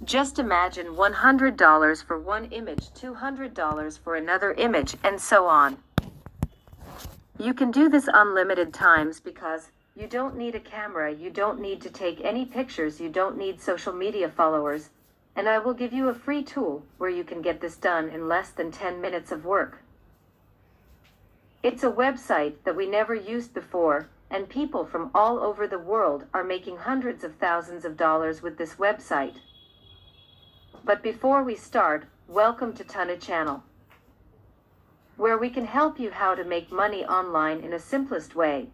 Just imagine $100 for one image, $200 for another image, and so on. You can do this unlimited times because you don't need a camera, you don't need to take any pictures, you don't need social media followers, and I will give you a free tool where you can get this done in less than 10 minutes of work. It's a website that we never used before, and people from all over the world are making hundreds of thousands of dollars with this website. But before we start, welcome to Tana Channel, where we can help you how to make money online in a simplest way.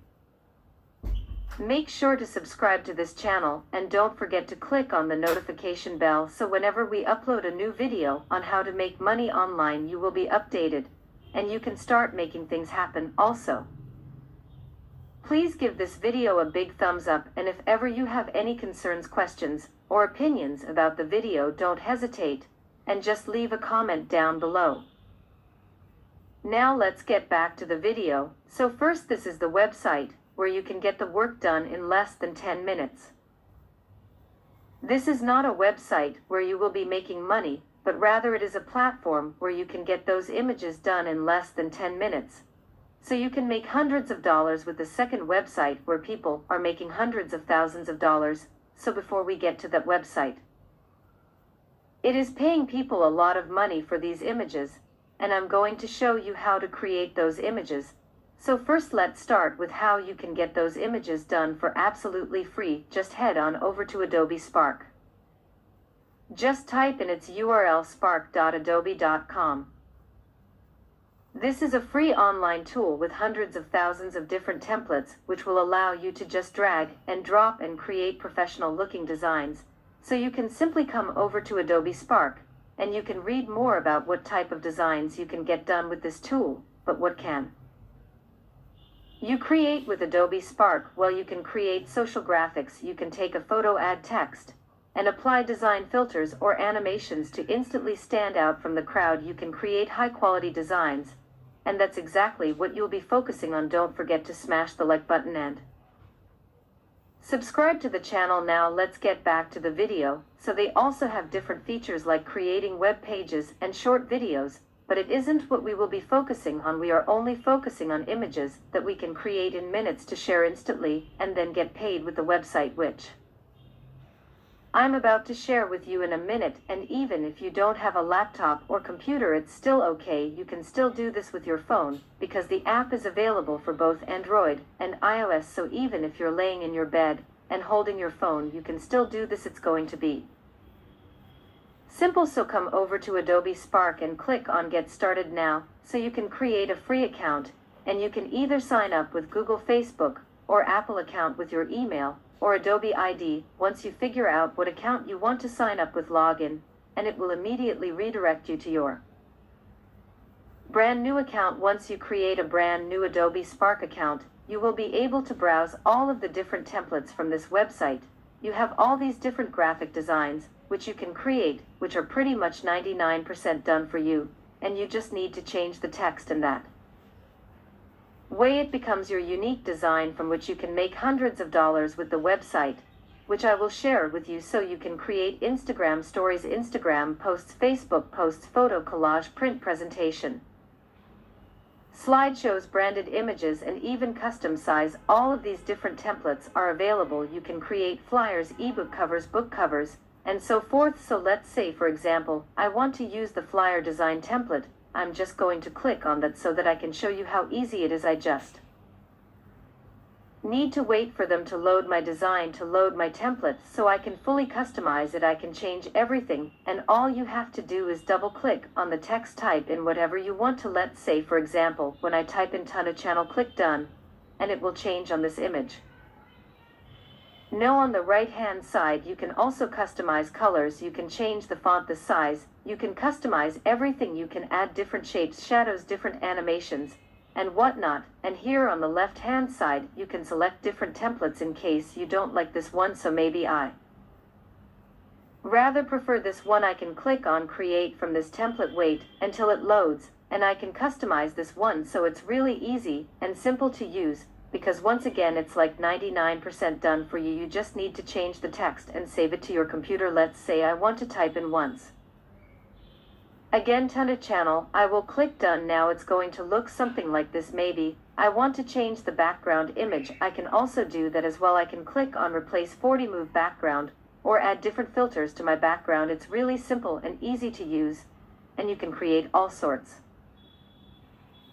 Make sure to subscribe to this channel and don't forget to click on the notification bell so whenever we upload a new video on how to make money online you will be updated, and you can start making things happen also. Please give this video a big thumbs up, and if ever you have any concerns, questions, or opinions about the video, don't hesitate, and just leave a comment down below. Now let's get back to the video. So first, this is the website where you can get the work done in less than 10 minutes. This is not a website where you will be making money, but rather it is a platform where you can get those images done in less than 10 minutes. So you can make hundreds of dollars with the second website where people are making hundreds of thousands of dollars. So before we get to that website, it is paying people a lot of money for these images, and I'm going to show you how to create those images. So first, let's start with how you can get those images done for absolutely free. Just head on over to Adobe Spark. Just type in its URL spark.adobe.com. This is a free online tool with hundreds of thousands of different templates which will allow you to just drag and drop and create professional looking designs. So you can simply come over to Adobe Spark and you can read more about what type of designs you can get done with this tool. But what can you create with Adobe Spark? Well, you can create social graphics, you can take a photo, add text, and apply design filters or animations to instantly stand out from the crowd. You can create high-quality designs, and that's exactly what you'll be focusing on. Don't forget to smash the like button and subscribe to the channel. Now let's get back to the video. So they also have different features like creating web pages and short videos, but it isn't what we will be focusing on. We are only focusing on images that we can create in minutes to share instantly and then get paid with the website, which I'm about to share with you in a minute. And even if you don't have a laptop or computer, it's still okay. You can still do this with your phone because the app is available for both Android and iOS. So even if you're laying in your bed and holding your phone, you can still do this. It's going to be simple. So come over to Adobe Spark and click on Get Started Now. So you can create a free account, and you can either sign up with Google, Facebook, or Apple account with your email or Adobe ID. Once you figure out what account you want to sign up with, log in, and it will immediately redirect you to your brand new account. Once you create a brand new Adobe Spark account, you will be able to browse all of the different templates from this website. You have all these different graphic designs which you can create, which are pretty much 99% done for you, and you just need to change the text, and that way it becomes your unique design from which you can make hundreds of dollars with the website, which I will share with you. So you can create Instagram stories, Instagram posts, Facebook posts, photo collage, print presentation, slideshows, branded images, and even custom size. All of these different templates are available. You can create flyers, ebook covers, book covers, and so forth. So let's say, for example, I want to use the flyer design template. I'm just going to click on that so that I can show you how easy it is. I just need to wait for them to load my design, to load my templates, so I can fully customize it. I can change everything, and all you have to do is double click on the text, type in whatever you want to. Let's say, for example, when I type in Tana Channel, click done, and it will change on this image. Now on the right hand side you can also customize colors, you can change the font, the size, you can customize everything, you can add different shapes, shadows, different animations, and whatnot. And here on the left hand side you can select different templates in case you don't like this one. So maybe I rather prefer this one. I can click on create from this template, wait until it loads, and I can customize this one. So it's really easy and simple to use. because once again it's like 99% done for you. You just need to change the text and save it to your computer. Let's say I want to type in once. Again, to channel, I will click done. Now it's going to look something like this. Maybe I want to change the background image. I can also do that as well. I can click on replace 40 move background or add different filters to my background. It's really simple and easy to use, and you can create all sorts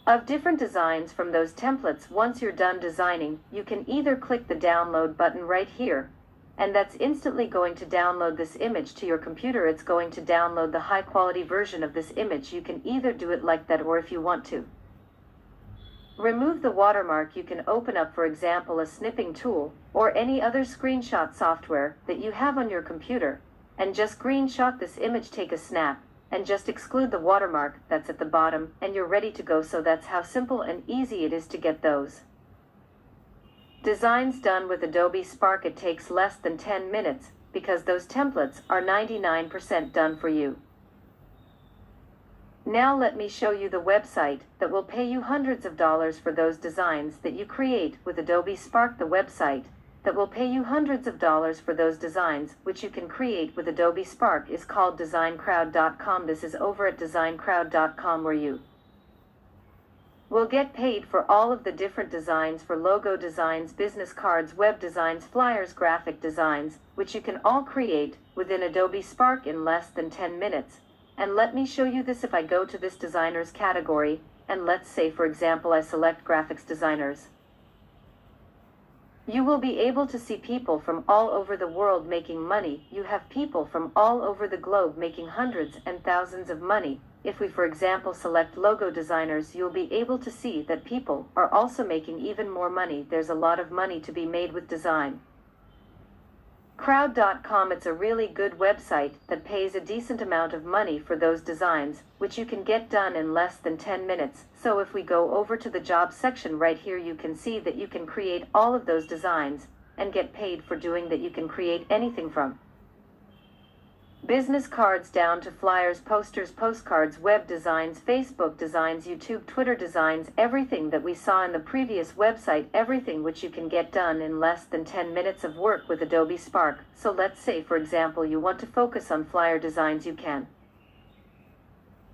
of different designs from those templates. Once you're done designing, you can either click the download button right here, and that's instantly going to download this image to your computer. It's going to download the high quality version of this image. You can either do it like that, or if you want to remove the watermark, you can open up, for example, a snipping tool or any other screenshot software that you have on your computer, and just screenshot this image, take a snap, and just exclude the watermark that's at the bottom, and you're ready to go. So that's how simple and easy it is to get those designs done with Adobe Spark. It takes less than 10 minutes because those templates are 99% done for you. Now let me show you the website that will pay you hundreds of dollars for those designs that you create with Adobe Spark. The website that will pay you hundreds of dollars for those designs which you can create with Adobe Spark is called designcrowd.com. This is over at designcrowd.com, where you will get paid for all of the different designs, for logo designs, business cards, web designs, flyers, graphic designs, which you can all create within Adobe Spark in less than 10 minutes. And let me show you this. If I go to this designers category, and let's say, for example, I select graphics designers, you will be able to see people from all over the world making money. You have people from all over the globe making hundreds and thousands of money. If we, for example, select logo designers, you'll be able to see that people are also making even more money. There's a lot of money to be made with design crowd.com. It's a really good website that pays a decent amount of money for those designs, which you can get done in less than 10 minutes. So if we go over to the job section right here, you can see that you can create all of those designs and get paid for doing that. You can create anything from business cards down to flyers, posters, postcards, web designs, Facebook designs, YouTube, Twitter designs, everything that we saw in the previous website, everything which you can get done in less than 10 minutes of work with Adobe Spark. So let's say, for example, you want to focus on flyer designs. You can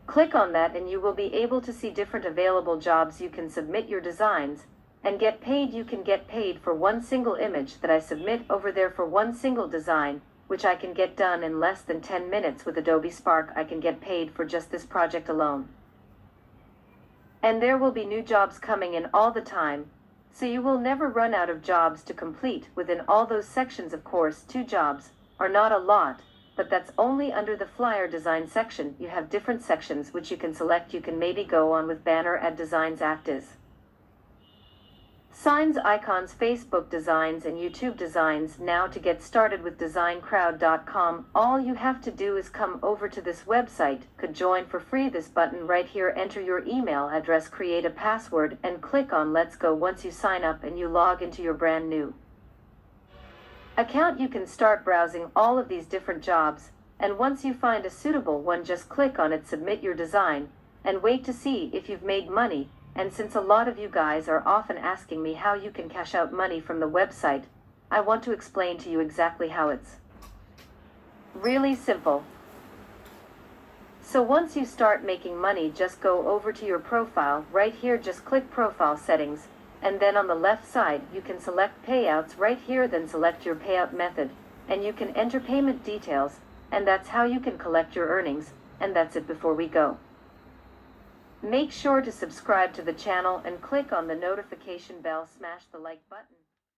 click on that and you will be able to see different available jobs. You can submit your designs and get paid. You can get paid for one single image that I submit over there, for one single design, which I can get done in less than 10 minutes with Adobe Spark. I can get paid for just this project alone. And there will be new jobs coming in all the time, so you will never run out of jobs to complete within all those sections. Of course, 2 jobs are not a lot, but that's only under the flyer design section. You have different sections which you can select. You can maybe go on with banner ad designs, actives, signs, icons, Facebook designs, and YouTube designs. Now to get started with designcrowd.com, all you have to do is come over to this website, could join for free, this button right here, enter your email address, create a password, and click on Let's Go. Once you sign up and you log into your brand new account, you can start browsing all of these different jobs, and once you find a suitable one, just click on it, submit your design, and wait to see if you've made money. And since a lot of you guys are often asking me how you can cash out money from the website, I want to explain to you exactly how. It's really simple. So once you start making money, just go over to your profile right here, just click profile settings, and then on the left side you can select payouts right here, then select your payout method, and you can enter payment details, and that's how you can collect your earnings. And that's it. Before we go, make sure to subscribe to the channel and click on the notification bell, smash the like button.